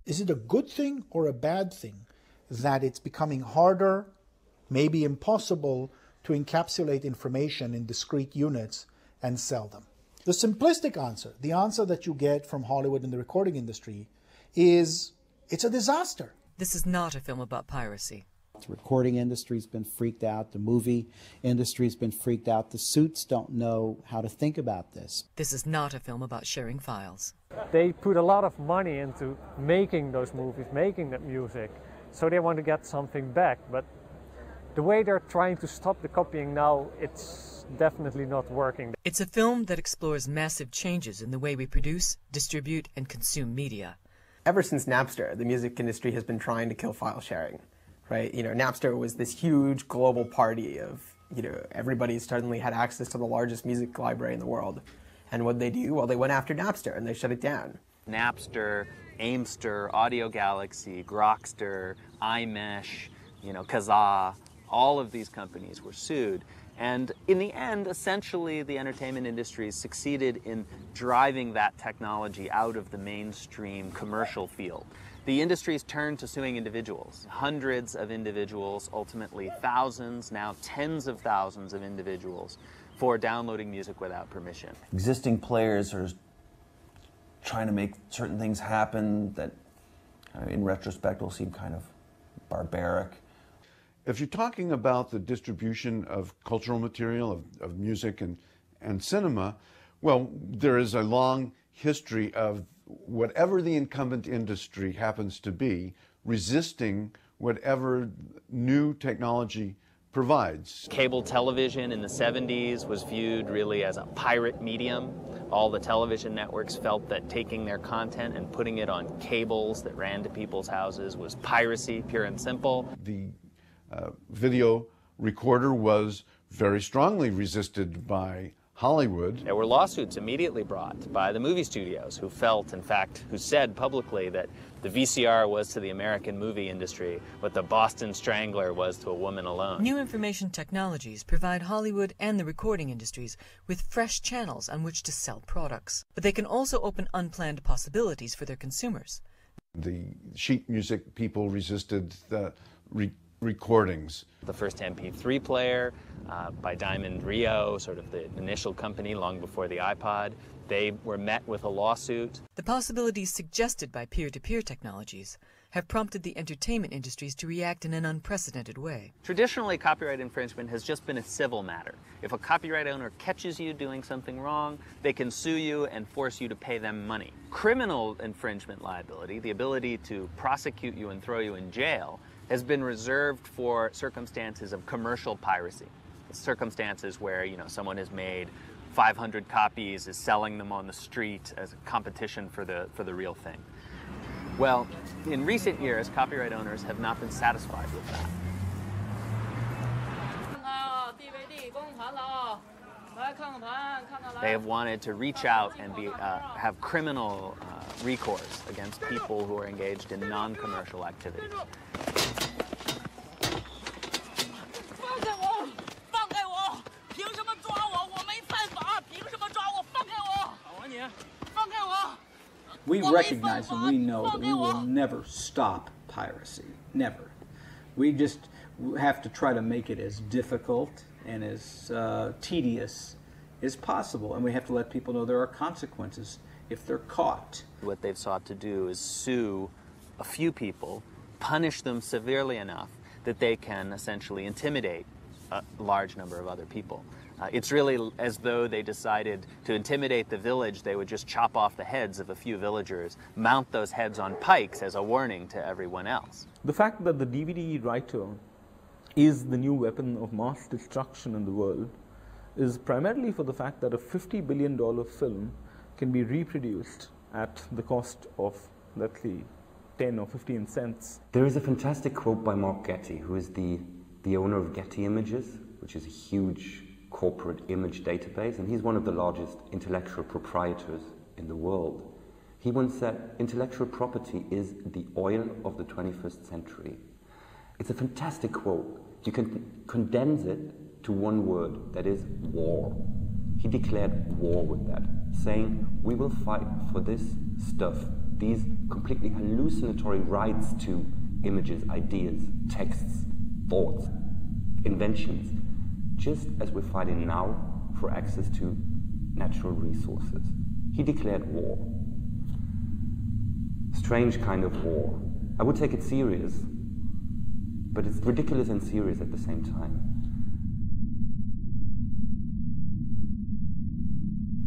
Is it a good thing or a bad thing that it's becoming harder, maybe impossible, to encapsulate information in discrete units and sell them? The simplistic answer, the answer that you get from Hollywood and the recording industry, is it's a disaster. This is not a film about piracy. The recording industry's been freaked out. The movie industry's been freaked out. The suits don't know how to think about this. This is not a film about sharing files. They put a lot of money into making those movies, making that music, so they want to get something back. But the way they're trying to stop the copying now, it's definitely not working. It's a film that explores massive changes in the way we produce, distribute, and consume media. Ever since Napster, the music industry has been trying to kill file sharing. Right, Napster was this huge global party of, everybody suddenly had access to the largest music library in the world. And what did they do? Well, they went after Napster and they shut it down. Napster, Aimster, Audio Galaxy, Grokster, iMesh, Kazaa, all of these companies were sued. And in the end, essentially, the entertainment industry succeeded in driving that technology out of the mainstream commercial field. The industry's turned to suing individuals, hundreds of individuals, ultimately thousands, now tens of thousands of individuals, for downloading music without permission. Existing players are trying to make certain things happen that, in retrospect, will seem kind of barbaric. If you're talking about the distribution of cultural material, of music and cinema, well, there is a long history of whatever the incumbent industry happens to be, resisting whatever new technology provides. Cable television in the 70s was viewed really as a pirate medium. All the television networks felt that taking their content and putting it on cables that ran to people's houses was piracy, pure and simple. The video recorder was very strongly resisted by Hollywood. There were lawsuits immediately brought by the movie studios who felt, in fact, who said publicly that the VCR was to the American movie industry what the Boston Strangler was to a woman alone. New information technologies provide Hollywood and the recording industries with fresh channels on which to sell products. But they can also open unplanned possibilities for their consumers. The sheet music people resisted the recordings. The first MP3 player by Diamond Rio, sort of the initial company long before the iPod, they were met with a lawsuit. The possibilities suggested by peer-to-peer technologies have prompted the entertainment industries to react in an unprecedented way. Traditionally, copyright infringement has just been a civil matter. If a copyright owner catches you doing something wrong, they can sue you and force you to pay them money. Criminal infringement liability, the ability to prosecute you and throw you in jail, has been reserved for circumstances of commercial piracy. Circumstances where, someone has made 500 copies, is selling them on the street as a competition for the real thing. Well, in recent years, copyright owners have not been satisfied with that. They have wanted to reach out and have criminal recourse against people who are engaged in non-commercial activities. We recognize and we know that we will never stop piracy, never. We just have to try to make it as difficult and as tedious as possible, and we have to let people know there are consequences if they're caught. What they've sought to do is sue a few people punish them severely enough that they can essentially intimidate a large number of other people. It's really as though they decided to intimidate the village, they would just chop off the heads of a few villagers, mount those heads on pikes as a warning to everyone else. The fact that the DVD writer is the new weapon of mass destruction in the world is primarily for the fact that a $50 billion film can be reproduced at the cost of, let's say, 10 or 15 cents. There is a fantastic quote by Mark Getty, who is the owner of Getty Images, which is a huge corporate image database, and he's one of the largest intellectual proprietors in the world. He once said, intellectual property is the oil of the 21st century. It's a fantastic quote. You can condense it to one word, that is war. He declared war with that, saying, we will fight for this stuff, these completely hallucinatory rights to images, ideas, texts, thoughts, inventions, just as we're fighting now for access to natural resources. He declared war. Strange kind of war. I would take it serious, but it's ridiculous and serious at the same time.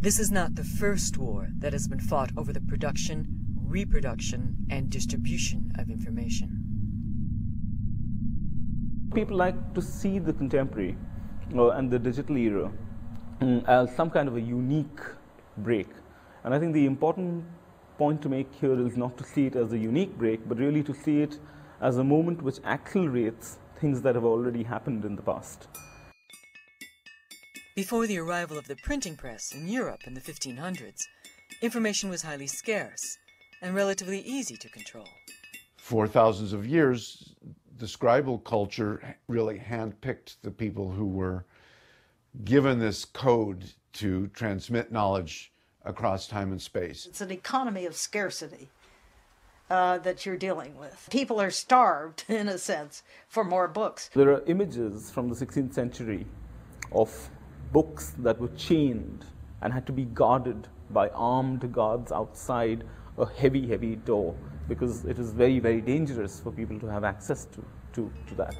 This is not the first war that has been fought over the production, reproduction, and distribution of information. People like to see the contemporary and the digital era as some kind of a unique break. And I think the important point to make here is not to see it as a unique break, but really to see it as a moment which accelerates things that have already happened in the past. Before the arrival of the printing press in Europe in the 1500s, information was highly scarce and relatively easy to control. For thousands of years, the scribal culture really handpicked the people who were given this code to transmit knowledge across time and space. It's an economy of scarcity that you're dealing with. People are starved, in a sense, for more books. There are images from the 16th century of books that were chained and had to be guarded by armed guards outside a heavy, heavy door, because it is very, very dangerous for people to have access to that.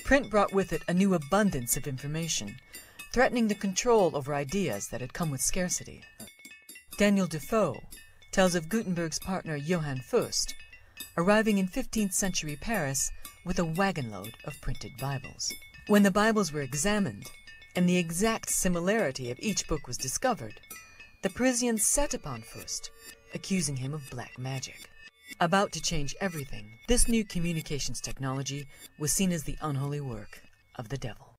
Print brought with it a new abundance of information, threatening the control over ideas that had come with scarcity. Daniel Defoe tells of Gutenberg's partner Johann Fust arriving in 15th century Paris with a wagon load of printed Bibles. When the Bibles were examined and the exact similarity of each book was discovered, the Parisians set upon Fust, accusing him of black magic. About to change everything, this new communications technology was seen as the unholy work of the devil.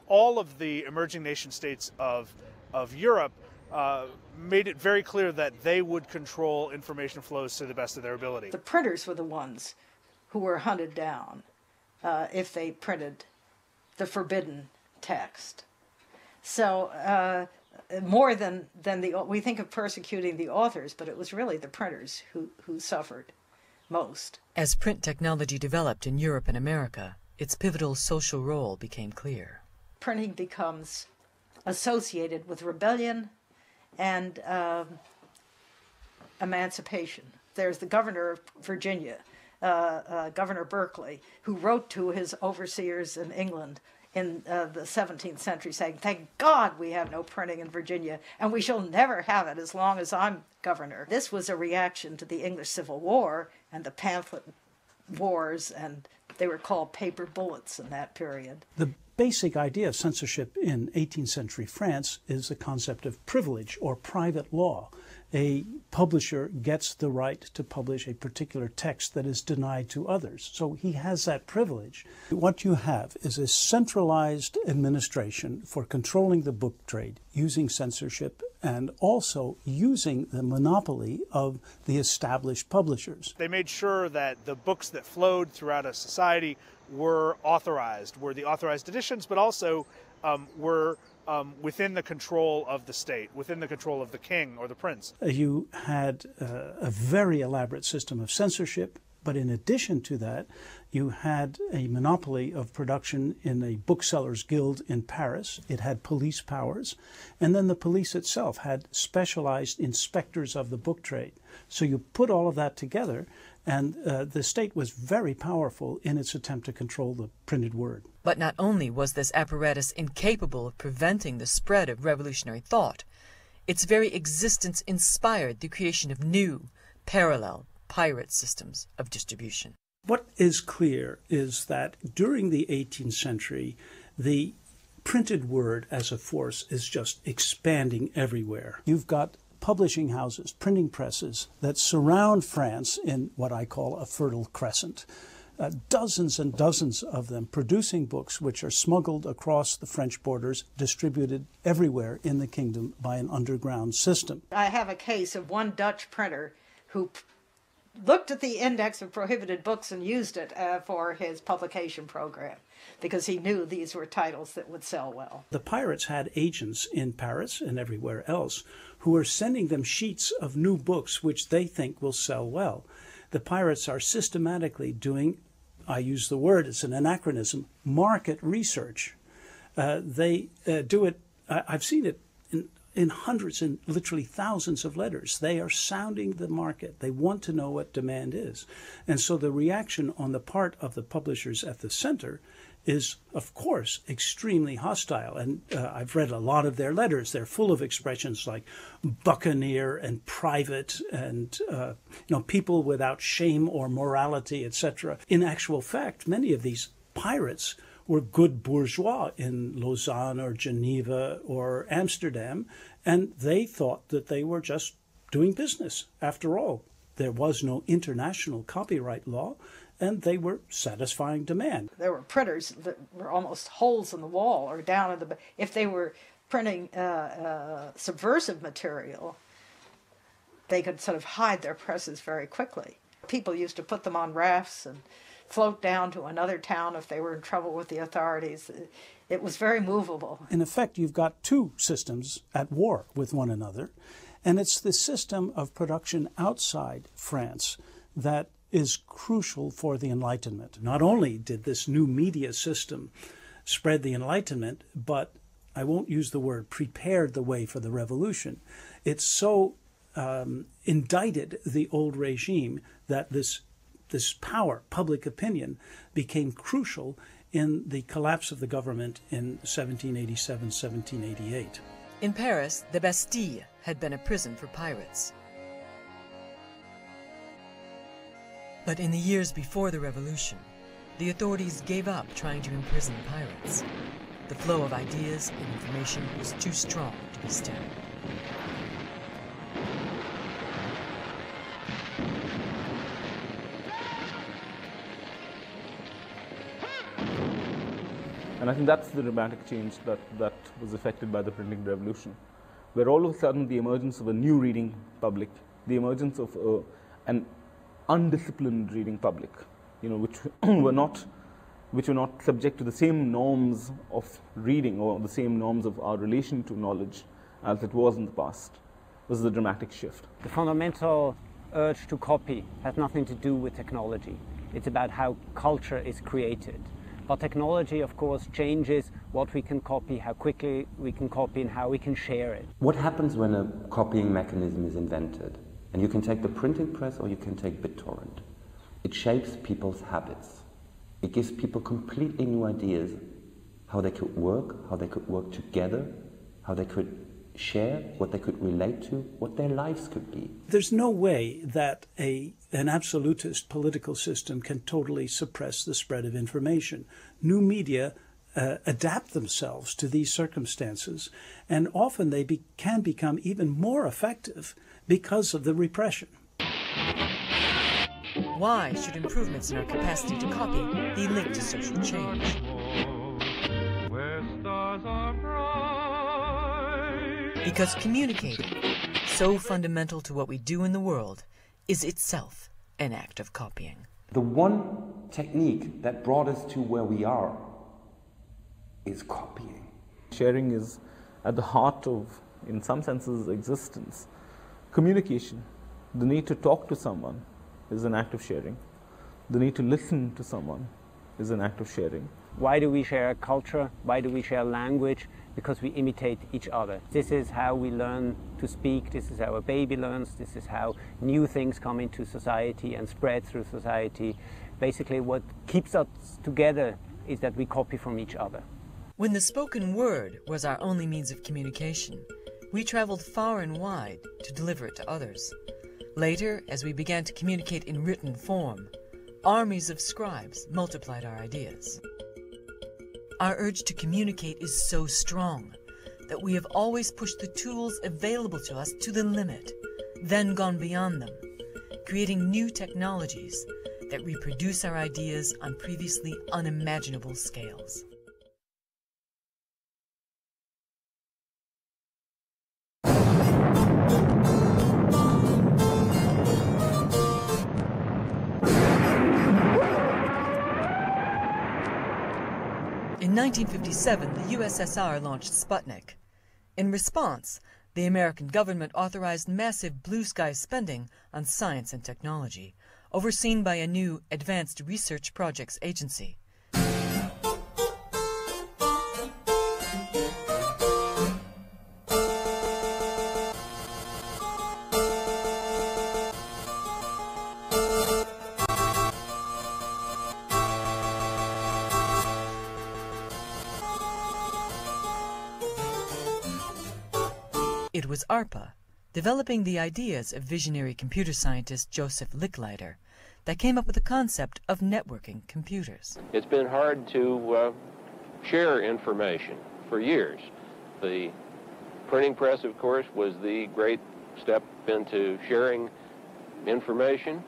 All of the emerging nation states of Europe made it very clear that they would control information flows to the best of their ability. The printers were the ones who were hunted down if they printed the forbidden text. So more than we think of persecuting the authors, but it was really the printers who suffered most. As print technology developed in Europe and America, its pivotal social role became clear. Printing becomes associated with rebellion and emancipation. There's the governor of Virginia, Governor Berkeley, who wrote to his overseers in England in the 17th century saying, "Thank God we have no printing in Virginia, and we shall never have it as long as I'm governor." This was a reaction to the English Civil War and the pamphlet wars, and they were called paper bullets in that period. The basic idea of censorship in 18th century France is the concept of privilege or private law. A publisher gets the right to publish a particular text that is denied to others. So he has that privilege. What you have is a centralized administration for controlling the book trade, using censorship, and also using the monopoly of the established publishers. They made sure that the books that flowed throughout a society were the authorized editions, but also were within the control of the state, within the control of the king or the prince. You had a very elaborate system of censorship, but in addition to that, you had a monopoly of production in a booksellers' guild in Paris. It had police powers, and then the police itself had specialized inspectors of the book trade. So you put all of that together, and the state was very powerful in its attempt to control the printed word. But not only was this apparatus incapable of preventing the spread of revolutionary thought, its very existence inspired the creation of new, parallel, pirate systems of distribution. What is clear is that during the 18th century, the printed word as a force is just expanding everywhere. You've got publishing houses, printing presses that surround France in what I call a fertile crescent. Dozens and dozens of them producing books which are smuggled across the French borders, distributed everywhere in the kingdom by an underground system. I have a case of one Dutch printer who looked at the index of prohibited books and used it for his publication program because he knew these were titles that would sell well. The pirates had agents in Paris and everywhere else who are sending them sheets of new books which they think will sell well. The pirates are systematically doing, I use the word, it's an anachronism, market research. They do it, I've seen it in hundreds and literally thousands of letters. They are sounding the market. They want to know what demand is. And so the reaction on the part of the publishers at the center is, of course, extremely hostile. And I've read a lot of their letters. They're full of expressions like buccaneer and private and people without shame or morality, etc. In actual fact, many of these pirates were good bourgeois in Lausanne or Geneva or Amsterdam, and they thought that they were just doing business. After all, there was no international copyright law, and they were satisfying demand. There were printers that were almost holes in the wall or down in the... If they were printing subversive material, they could sort of hide their presses very quickly. People used to put them on rafts and float down to another town if they were in trouble with the authorities. It was very movable. In effect, you've got two systems at war with one another, and it's the system of production outside France that is crucial for the Enlightenment. Not only did this new media system spread the Enlightenment, but I won't use the word prepared the way for the revolution. It so indicted the old regime that this power, public opinion, became crucial in the collapse of the government in 1787, 1788. In Paris, the Bastille had been a prison for pirates. But in the years before the revolution, the authorities gave up trying to imprison pirates. The flow of ideas and information was too strong to be stemmed. And I think that's the dramatic change that was affected by the printing revolution, where all of a sudden the emergence of a new reading public, the emergence of an undisciplined reading public, which were not subject to the same norms of reading or the same norms of our relation to knowledge as it was in the past, was the dramatic shift. The fundamental urge to copy has nothing to do with technology. It's about how culture is created. But technology, of course, changes what we can copy, how quickly we can copy, and how we can share it. What happens when a copying mechanism is invented? And you can take the printing press or you can take BitTorrent. It shapes people's habits. It gives people completely new ideas how they could work together, how they could share, what they could relate to, what their lives could be. There's no way that an absolutist political system can totally suppress the spread of information. New media adapt themselves to these circumstances, and often they can become even more effective because of the repression. Why should improvements in our capacity to copy be linked to social change? Because communicating, so fundamental to what we do in the world, is itself an act of copying. The one technique that brought us to where we are is copying. Sharing is at the heart of, in some senses, existence. Communication, the need to talk to someone, is an act of sharing. The need to listen to someone is an act of sharing. Why do we share culture? Why do we share language? Because we imitate each other. This is how we learn to speak. This is how a baby learns. This is how new things come into society and spread through society. Basically, what keeps us together is that we copy from each other. When the spoken word was our only means of communication, we traveled far and wide to deliver it to others. Later, as we began to communicate in written form, armies of scribes multiplied our ideas. Our urge to communicate is so strong that we have always pushed the tools available to us to the limit, then gone beyond them, creating new technologies that reproduce our ideas on previously unimaginable scales. In 1957, the USSR launched Sputnik. In response, the American government authorized massive blue sky spending on science and technology, overseen by a new Advanced Research Projects Agency. It was ARPA, developing the ideas of visionary computer scientist Joseph Licklider, that came up with the concept of networking computers. It's been hard to share information for years. The printing press, of course, was the great step into sharing information,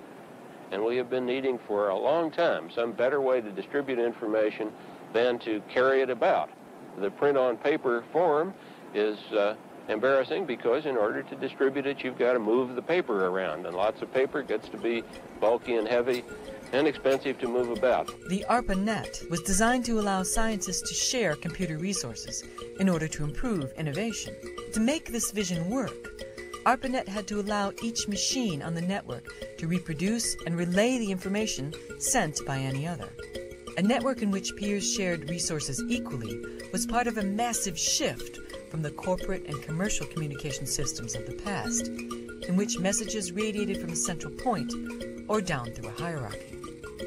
and we have been needing for a long time some better way to distribute information than to carry it about. The print on paper form is embarrassing because in order to distribute it, you've got to move the paper around, and lots of paper gets to be bulky and heavy and expensive to move about. The ARPANET was designed to allow scientists to share computer resources in order to improve innovation. To make this vision work, ARPANET had to allow each machine on the network to reproduce and relay the information sent by any other. A network in which peers shared resources equally was part of a massive shift from the corporate and commercial communication systems of the past, in which messages radiated from a central point or down through a hierarchy.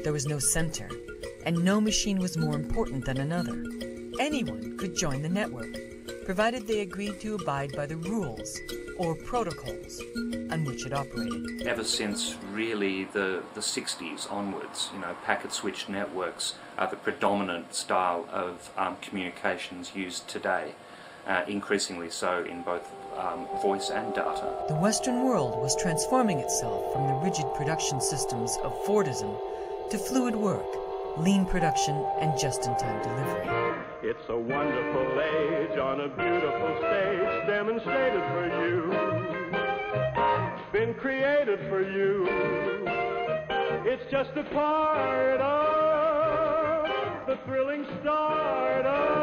There was no center, and no machine was more important than another. Anyone could join the network, provided they agreed to abide by the rules or protocols on which it operated. Ever since really the 60s onwards, packet switched networks are the predominant style of communications used today. Increasingly so in both voice and data. The Western world was transforming itself from the rigid production systems of Fordism to fluid work, lean production, and just-in-time delivery. It's a wonderful age on a beautiful stage demonstrated for you, been created for you. It's just a part of the thrilling start of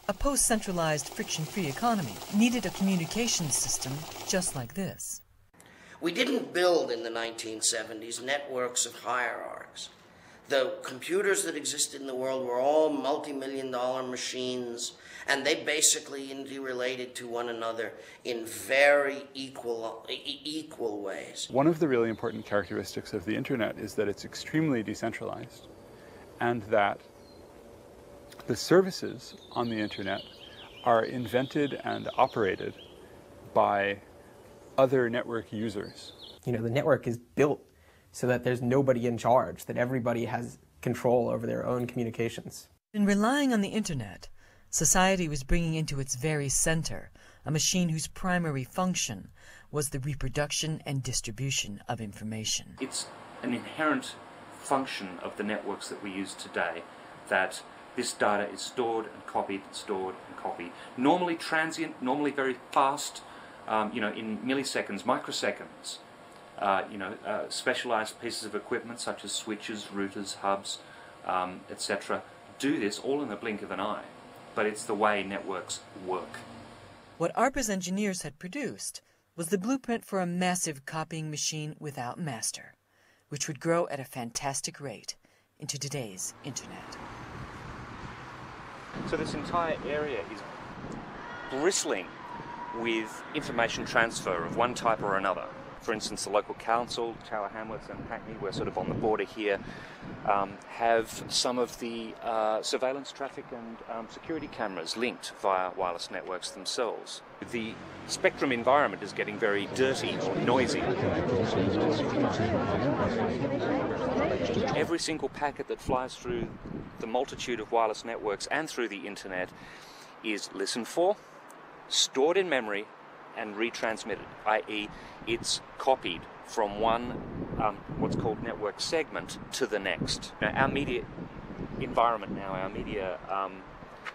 A post-centralized, friction-free economy needed a communications system just like this. We didn't build in the 1970s networks of hierarchs. The computers that existed in the world were all multi-million-dollar machines, and they basically interrelated to one another in very equal ways. One of the really important characteristics of the internet is that it's extremely decentralized, and that the services on the internet are invented and operated by other network users. You know, the network is built so that there's nobody in charge, that everybody has control over their own communications. In relying on the internet, society was bringing into its very center a machine whose primary function was the reproduction and distribution of information. It's an inherent function of the networks that we use today that this data is stored and copied, stored and copied. Normally transient, normally very fast, in milliseconds, microseconds. Specialized pieces of equipment such as switches, routers, hubs, etc. do this all in the blink of an eye. But it's the way networks work. What ARPA's engineers had produced was the blueprint for a massive copying machine without master, which would grow at a fantastic rate into today's internet. So this entire area is bristling with information transfer of one type or another. For instance, the local council, Tower Hamlets and Hackney, we're sort of on the border here, have some of the surveillance traffic and security cameras linked via wireless networks themselves. The spectrum environment is getting very dirty or noisy. Every single packet that flies through the multitude of wireless networks and through the internet is listened for, stored in memory, and retransmitted, i.e. it's copied from one what's called network segment to the next. Now, our media environment now, our media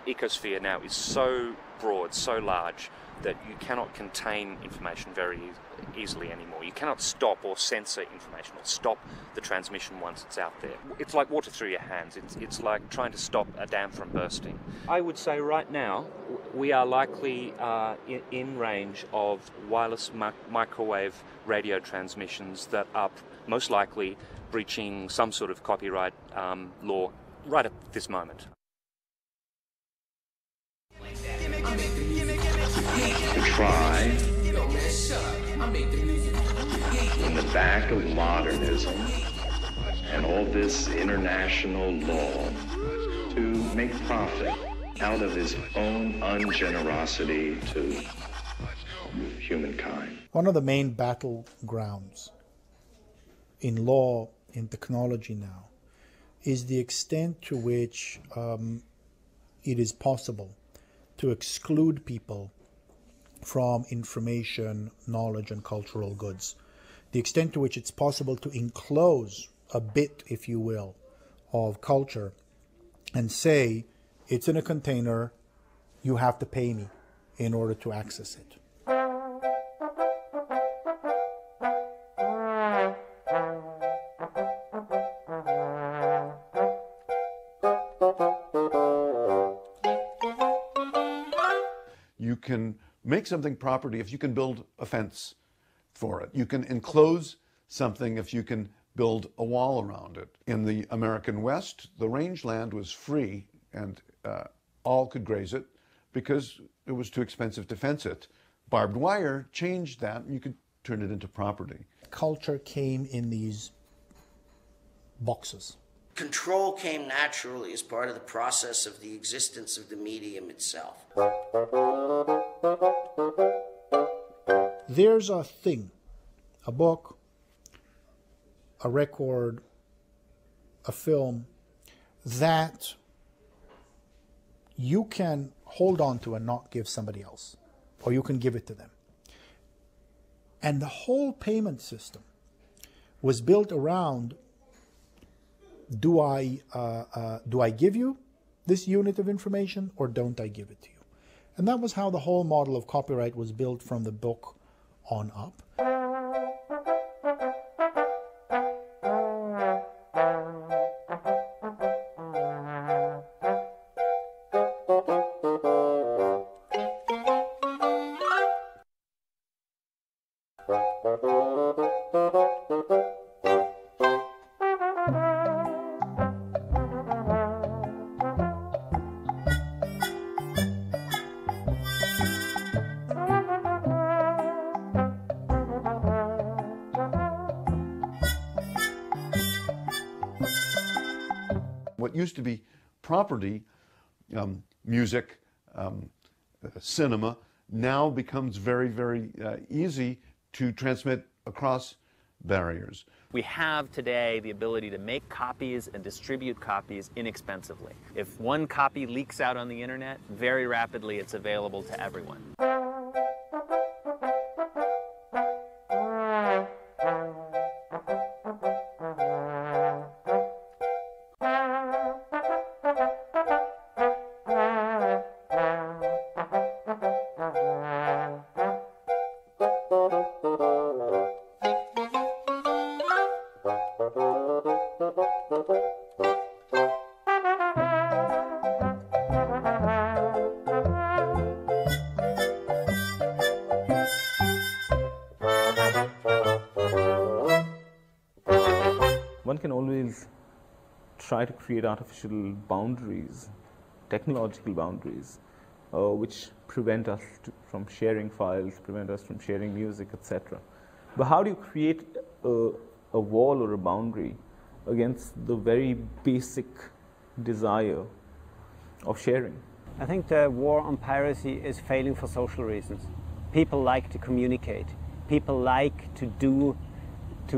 ecosphere now is so broad, so large, that you cannot contain information very easily anymore. You cannot stop or censor information or stop the transmission once it's out there. It's like water through your hands. It's like trying to stop a dam from bursting. I would say right now we are likely in range of wireless microwave radio transmissions that are most likely breaching some sort of copyright law right at this moment. Try in the back of modernism and all this international law to make profit out of his own ungenerosity to humankind. One of the main battlegrounds in law, in technology now, is the extent to which it is possible to exclude people from information, knowledge, and cultural goods. The extent to which it's possible to enclose a bit, if you will, of culture and say, it's in a container, you have to pay me in order to access it. You can make something property if you can build a fence for it. You can enclose something if you can build a wall around it. In the American West, the rangeland was free and all could graze it because it was too expensive to fence it. Barbed wire changed that and you could turn it into property. Culture came in these boxes. Control came naturally as part of the process of the existence of the medium itself. There's a thing, a book, a record, a film, that you can hold on to and not give somebody else, or you can give it to them. And the whole payment system was built around, do I give you this unit of information or don't I give it to you? And that was how the whole model of copyright was built from the book on up. What used to be property, music, cinema, now becomes very, very easy to transmit across barriers. We have today the ability to make copies and distribute copies inexpensively. If one copy leaks out on the internet, very rapidly it's available to everyone. One can always try to create artificial boundaries, technological boundaries, which prevent us from sharing files, prevent us from sharing music, etc. But how do you create a wall or a boundary against the very basic desire of sharing? I think the war on piracy is failing for social reasons. People like to communicate. People like to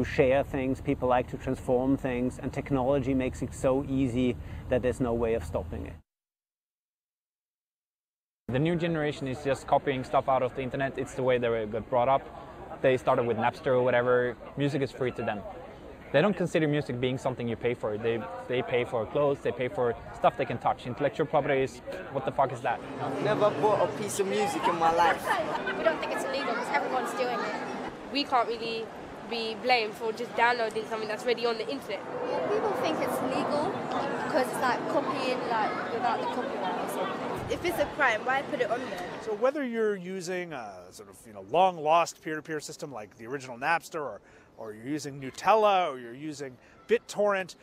share things. People like to transform things. And technology makes it so easy that there's no way of stopping it. The new generation is just copying stuff out of the internet. It's the way they got brought up. They started with Napster or whatever. Music is free to them. They don't consider music being something you pay for. They pay for clothes, they pay for stuff they can touch. Intellectual property is, what the fuck is that? I've never bought a piece of music in my life. We don't think it's illegal because everyone's doing it. We can't really be blamed for just downloading something that's already on the internet. People think it's legal because it's like copying like without the copyright or something. If it's a crime, why put it on there? So whether you're using a sort of long lost peer-to-peer system like the original Napster, or you're using Nutella, or you're using BitTorrent,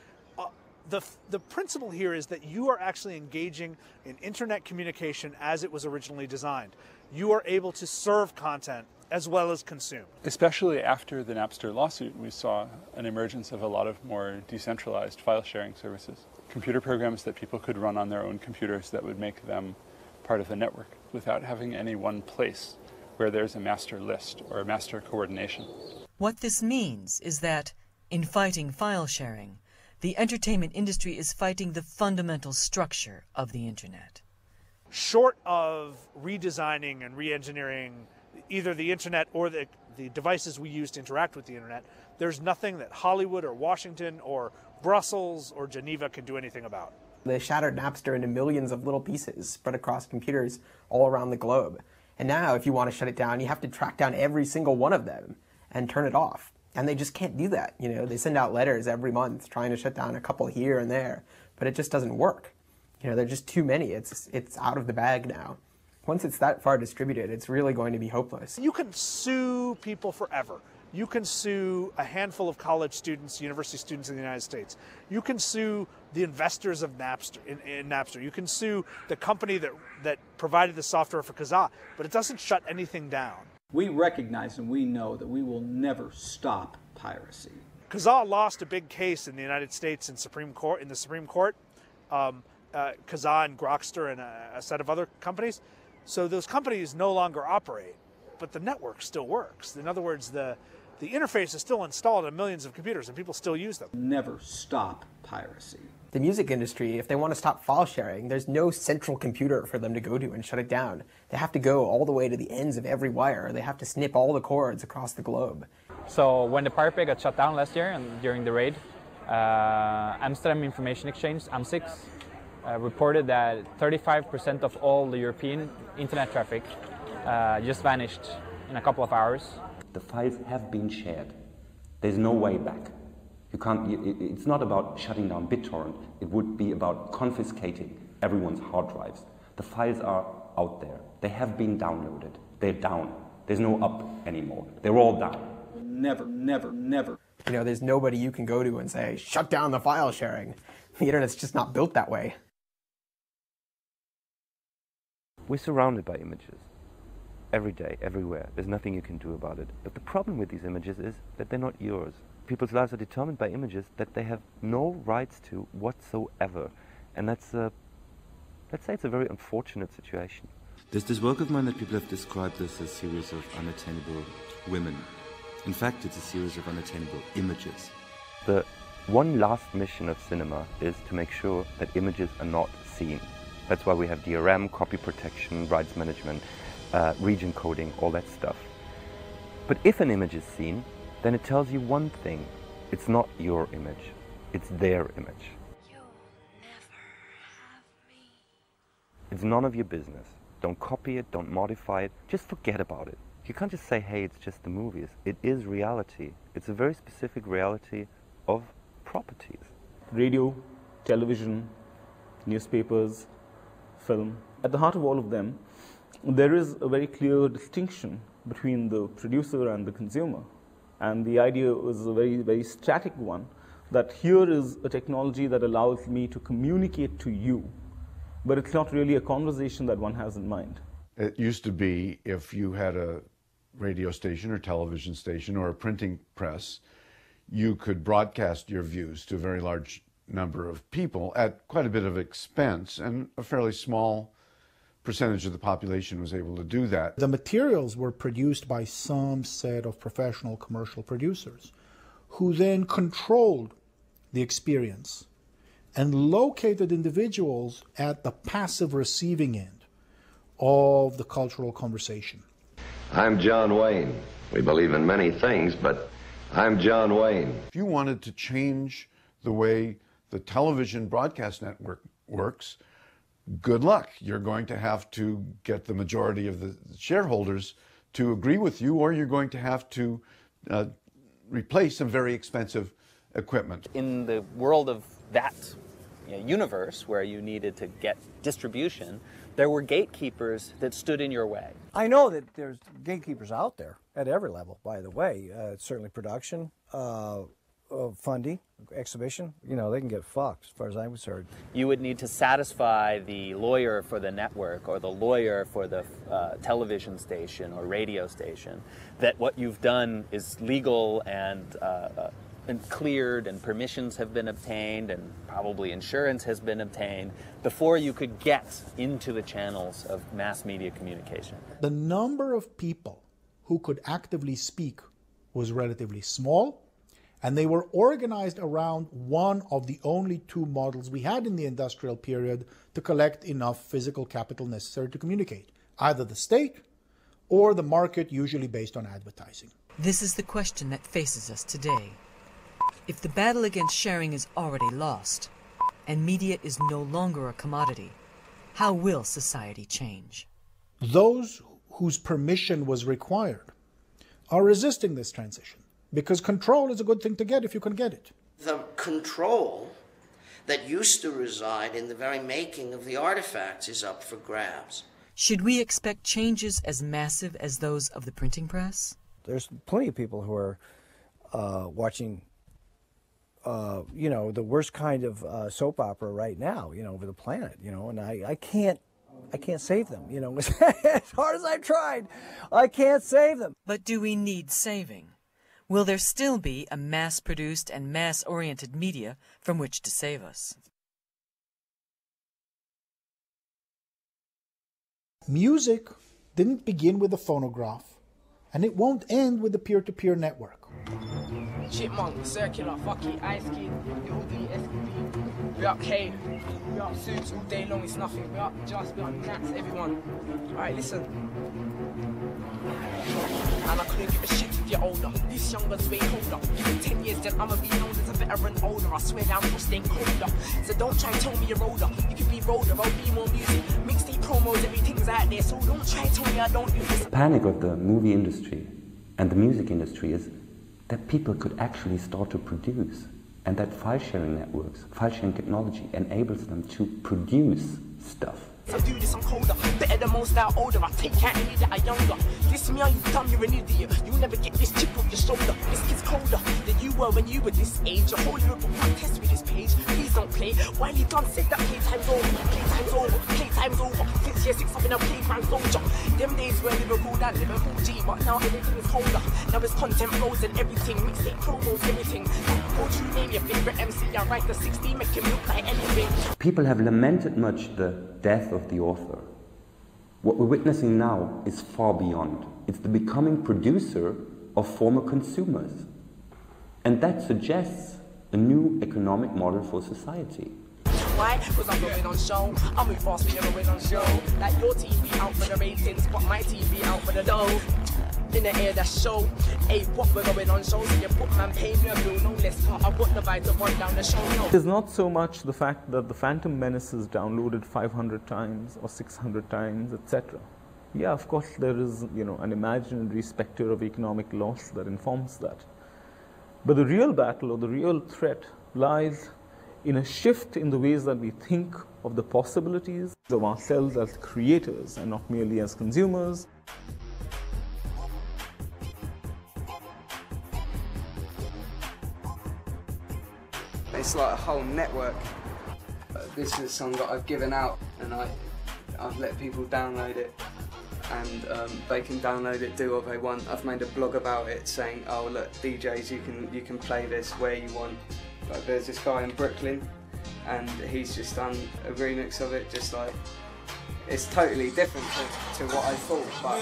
the principle here is that you are actually engaging in internet communication as it was originally designed. You are able to serve content as well as consume. Especially after the Napster lawsuit, we saw an emergence of a lot of more decentralized file sharing services. Computer programs that people could run on their own computers that would make them part of the network without having any one place where there's a master list or a master coordination. What this means is that, in fighting file sharing, the entertainment industry is fighting the fundamental structure of the internet. Short of redesigning and re-engineering either the internet or the devices we use to interact with the internet, there's nothing that Hollywood or Washington or Brussels or Geneva can do anything about. They shattered Napster into millions of little pieces spread across computers all around the globe. And now, if you want to shut it down, you have to track down every single one of them and turn it off. And they just can't do that. They send out letters every month trying to shut down a couple here and there, but it just doesn't work. There are just too many. It's out of the bag now. Once it's that far distributed, it's really going to be hopeless. You can sue people forever. You can sue a handful of college students, university students in the United States. You can sue the investors of Napster, in Napster. You can sue the company that provided the software for Kazaa, but it doesn't shut anything down. We recognize and we know that we will never stop piracy. Kazaa lost a big case in the United States in the Supreme Court. Kazaa and Grokster and a set of other companies. So those companies no longer operate, but the network still works. In other words, the interface is still installed on millions of computers and people still use them. Never stop piracy. The music industry, if they want to stop file sharing, there's no central computer for them to go to and shut it down. They have to go all the way to the ends of every wire. They have to snip all the cords across the globe. So when the Pirate Bay got shut down last year and during the raid, Amsterdam Information Exchange, AMSIX, reported that 35% of all the European internet traffic just vanished in a couple of hours. The files have been shared. There's no way back. You can't. It's not about shutting down BitTorrent. It would be about confiscating everyone's hard drives. The files are out there. They have been downloaded. They're down. There's no up anymore. They're all down. Never, never, never. There's nobody you can go to and say, shut down the file sharing. The internet's just not built that way. We're surrounded by images. Every day, everywhere. There's nothing you can do about it. But the problem with these images is that they're not yours. People's lives are determined by images that they have no rights to whatsoever. And let's say it's a very unfortunate situation. There's this work of mine that people have described as a series of unattainable women. In fact, it's a series of unattainable images. The one last mission of cinema is to make sure that images are not seen. That's why we have DRM, copy protection, rights management, region coding, all that stuff. But if an image is seen, then it tells you one thing. It's not your image, it's their image. It's none of your business. Don't copy it, don't modify it, just forget about it. You can't just say, hey, it's just the movies. It is reality. It's a very specific reality of properties. Radio, television, newspapers, film. At the heart of all of them, there is a very clear distinction between the producer and the consumer. And the idea was a very, very static one, that here is a technology that allows me to communicate to you, but it's not really a conversation that one has in mind. It used to be if you had a radio station or television station or a printing press, you could broadcast your views to a very large number of people at quite a bit of expense, and a fairly small percentage of the population was able to do that. The materials were produced by some set of professional commercial producers who then controlled the experience and located individuals at the passive receiving end of the cultural conversation. I'm John Wayne. We believe in many things, but I'm John Wayne. If you wanted to change the way the television broadcast network works, good luck. You're going to have to get the majority of the shareholders to agree with you, or you're going to have to replace some very expensive equipment. In the world of that universe where you needed to get distribution, there were gatekeepers that stood in your way. I know that there's gatekeepers out there at every level, by the way. Certainly production, funding, exhibition, they can get fucked as far as I'm concerned. You would need to satisfy the lawyer for the network or the lawyer for the television station or radio station that what you've done is legal and cleared and permissions have been obtained and probably insurance has been obtained before you could get into the channels of mass media communication. The number of people who could actively speak was relatively small, and they were organized around one of the only two models we had in the industrial period to collect enough physical capital necessary to communicate, either the state or the market, usually based on advertising. This is the question that faces us today. If the battle against sharing is already lost, and media is no longer a commodity, how will society change? Those whose permission was required are resisting this transition, because control is a good thing to get if you can get it. The control that used to reside in the very making of the artifacts is up for grabs. Should we expect changes as massive as those of the printing press? There's plenty of people who are watching the worst kind of soap opera right now, over the planet, and I can't save them, as hard as I've tried, I can't save them. But do we need saving? Will there still be a mass-produced and mass-oriented media from which to save us? Music didn't begin with the phonograph, and it won't end with the peer-to-peer network. Chipmunk, circular, fucky, ice kid, Little D, SQP. We up K, we up suits all day long, it's nothing. We up just, we up Nats, everyone. Alright, listen. And I couldn't give a shit if you're older. This younger's way older. Give it 10 years, then I'ma be known as a veteran older. I swear down, you'll stay colder. So don't try and tell me you're older. You can be older, I'll be more music. Mixtape promos, everything's out there. So don't try and tell me I don't do this. The panic of the movie industry and the music industry is that people could actually start to produce, and that file-sharing networks, file-sharing technology enables them to produce stuff. I do this, I'm colder, better than most that are older. I take out any that are younger. Listen me, are you dumb? You're an idiot. You'll never get this chip off your shoulder. This kid's colder than you were when you were this age. You're holding up a contest with this page. Please don't play. Wiley Dunn said that playtime's over. Playtime's over. Playtime's over. Since year 6 I've been a playground soldier. Them days were Liverpool and Liverpool G, but now everything is colder. Now it's content roads and everything. Mixtape promos, everything. Won't you name your favorite MC? I write the 60, make him look like anything. People have lamented much the death of the author. What we're witnessing now is far beyond. It's the becoming producer of former consumers. And that suggests a new economic model for society. Why? Because I'm going on show. I'm in fast, you're going on show. Like your TV out for the ratings, but my TV out for the dough. In the air, that show. Hey, what we're going on show? So you put man pay me a bill, no less. I put the vibe to run down the show. No. It's not so much the fact that the Phantom Menace is downloaded 500 times or 600 times, etc. Yeah, of course there is, an imaginary specter of economic loss that informs that. But the real battle or the real threat lies in a shift in the ways that we think of the possibilities of ourselves as creators and not merely as consumers. It's like a whole network. This is a song that I've given out, and I've let people download it, and they can download it, do what they want. I've made a blog about it saying, oh look, DJs, you can play this where you want. Like, there's this guy in Brooklyn, and he's just done a remix of it, just like, it's totally different to what I thought, but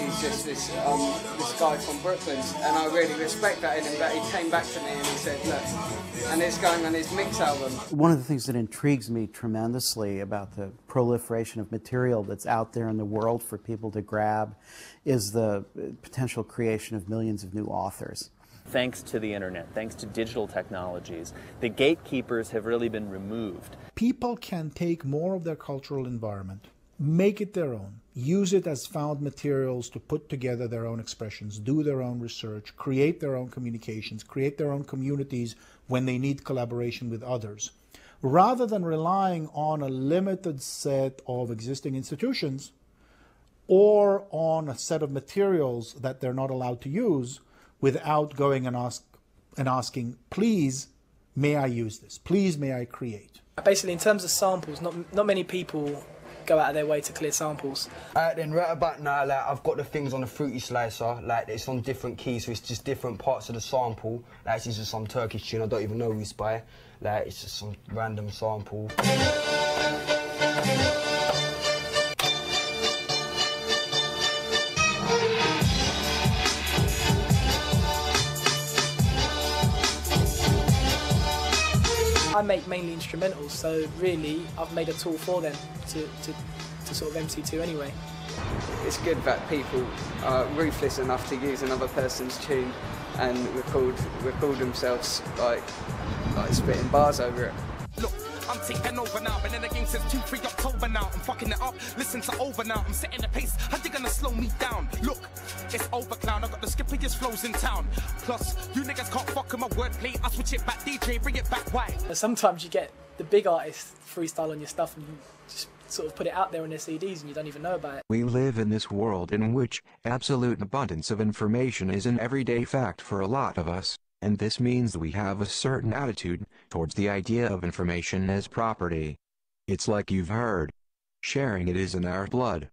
he's just this guy from Brooklyn, and I really respect that in him, that he came back to me and he said, look, and it's going on his mix album. One of the things that intrigues me tremendously about the proliferation of material that's out there in the world for people to grab is the potential creation of millions of new authors. Thanks to the internet, thanks to digital technologies, the gatekeepers have really been removed. People can take more of their cultural environment, make it their own, use it as found materials to put together their own expressions, do their own research, create their own communications, create their own communities when they need collaboration with others, rather than relying on a limited set of existing institutions or on a set of materials that they're not allowed to use without going and asking, please, may I use this? Please, may I create? Basically, in terms of samples, not many people go out of their way to clear samples. Then right about now, like, I've got the things on the fruity slicer, like it's on different keys, so it's just different parts of the sample. Like, it's just some Turkish tune I don't even know who's by. Like, it's just some random sample. I make mainly instrumentals, so really I've made a tool for them to sort of MC to anyway. It's good that people are ruthless enough to use another person's tune and record themselves like spitting bars over it. Look, I'm taking over now, but then the game says 2-3 October now. I'm fucking it up, listen to over now. I'm setting the pace, how you gonna slow me down? Look, it's over, clown. I got the skippiest flows in town. Plus, you niggas can't fuck with my wordplay. I switch it back, DJ, bring it back. Why? Sometimes you get the big artists freestyle on your stuff and you just sort of put it out there on their CDs and you don't even know about it. We live in this world in which absolute abundance of information is an everyday fact for a lot of us, and this means we have a certain attitude towards the idea of information as property. It's like you've heard. Sharing it is in our blood.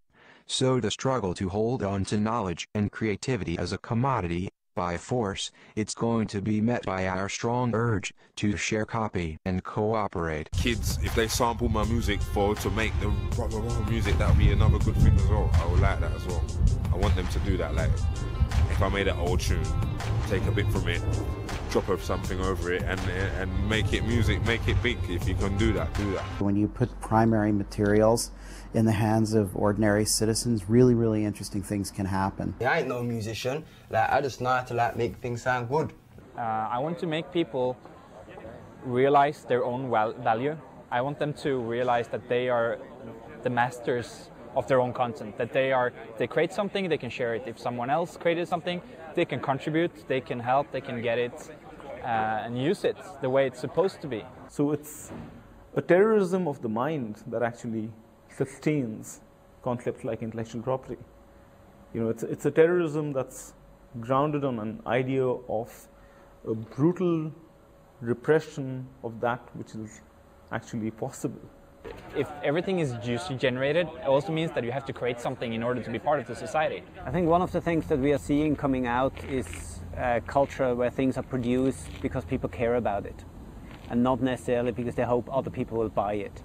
So the struggle to hold on to knowledge and creativity as a commodity, by force, it's going to be met by our strong urge to share, copy, and cooperate. Kids, if they sample my music to make the music, that would be another good thing as well. I would like that as well. I want them to do that. Like, if I made an old tune, take a bit from it, drop something over it, and make it music, make it big. If you can do that, do that. When you put primary materials in the hands of ordinary citizens, really, really interesting things can happen. I ain't no musician. Like, I just know how to make things sound good. I want to make people realize their own value. I want them to realize that they are the masters of their own content, that they create something, they can share it. If someone else created something, they can contribute, they can help, they can get it and use it the way it's supposed to be. So it's a terrorism of the mind that actually sustains concepts like intellectual property. It's a terrorism that's grounded on an idea of a brutal repression of that which is actually possible. If everything is juicy generated, it also means that you have to create something in order to be part of the society. I think one of the things that we are seeing coming out is a culture where things are produced because people care about it, and not necessarily because they hope other people will buy it.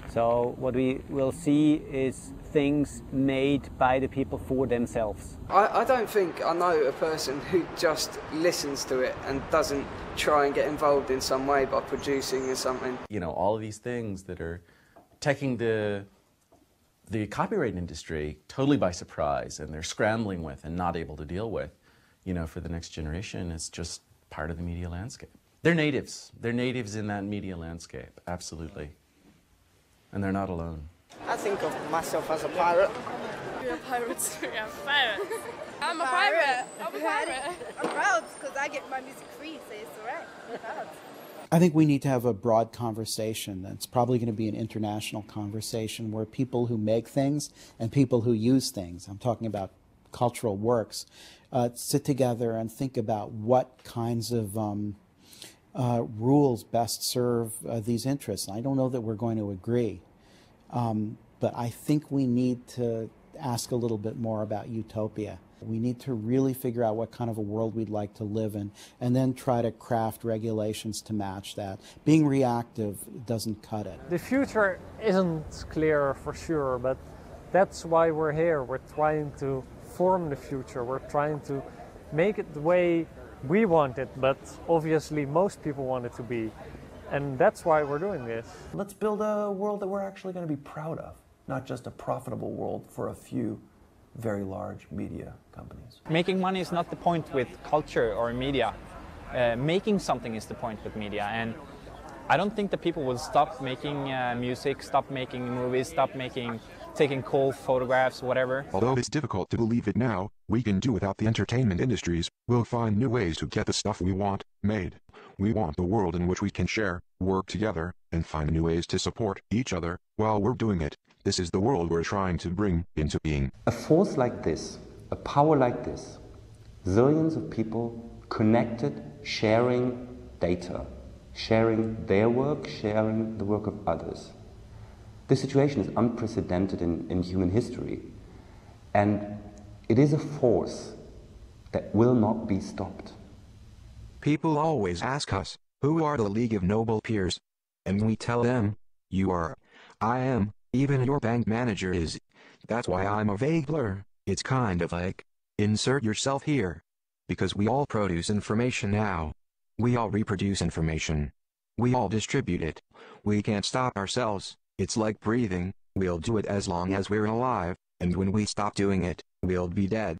So what we will see is things made by the people for themselves. I don't think I know a person who just listens to it and doesn't try and get involved in some way by producing or something. You know, all of these things that are taking the copyright industry totally by surprise, and they're scrambling with and not able to deal with, you know, for the next generation. It's just part of the media landscape. They're natives. They're natives in that media landscape, absolutely. And they're not alone. I think of myself as a pirate. You're a pirate too. Yeah, I'm a pirate. I'm a pirate. I'm a pirate. I'm proud because I get my music free, so it's alright. I'm proud. I think we need to have a broad conversation. That's probably going to be an international conversation where people who make things and people who use things, I'm talking about cultural works, sit together and think about what kinds of rules best serve these interests. I don't know that we're going to agree, but I think we need to ask a little bit more about utopia. We need to really figure out what kind of a world we'd like to live in, and then try to craft regulations to match that. Being reactive doesn't cut it. The future isn't clear for sure, but that's why we're here. We're trying to form the future. We're trying to make it the way we want it, but obviously most people want it to be. And that's why we're doing this. Let's build a world that we're actually going to be proud of, not just a profitable world for a few very large media companies. Making money is not the point with culture or media. Making something is the point with media. And I don't think that people will stop making music, stop making movies, stop taking cool photographs, whatever. Although it's difficult to believe it now, we can do without the entertainment industries. We'll find new ways to get the stuff we want made. We want a world in which we can share, work together, and find new ways to support each other while we're doing it. This is the world we're trying to bring into being. A force like this, a power like this, zillions of people connected, sharing data, sharing their work, sharing the work of others. This situation is unprecedented in human history, and it is a force that will not be stopped. People always ask us, who are the League of Noble Peers? And we tell them, you are, I am, even your bank manager is. That's why I'm a vague blur. It's kind of like, insert yourself here. Because we all produce information now. We all reproduce information. We all distribute it. We can't stop ourselves. It's like breathing. We'll do it as long as we're alive, and when we stop doing it, we'll be dead.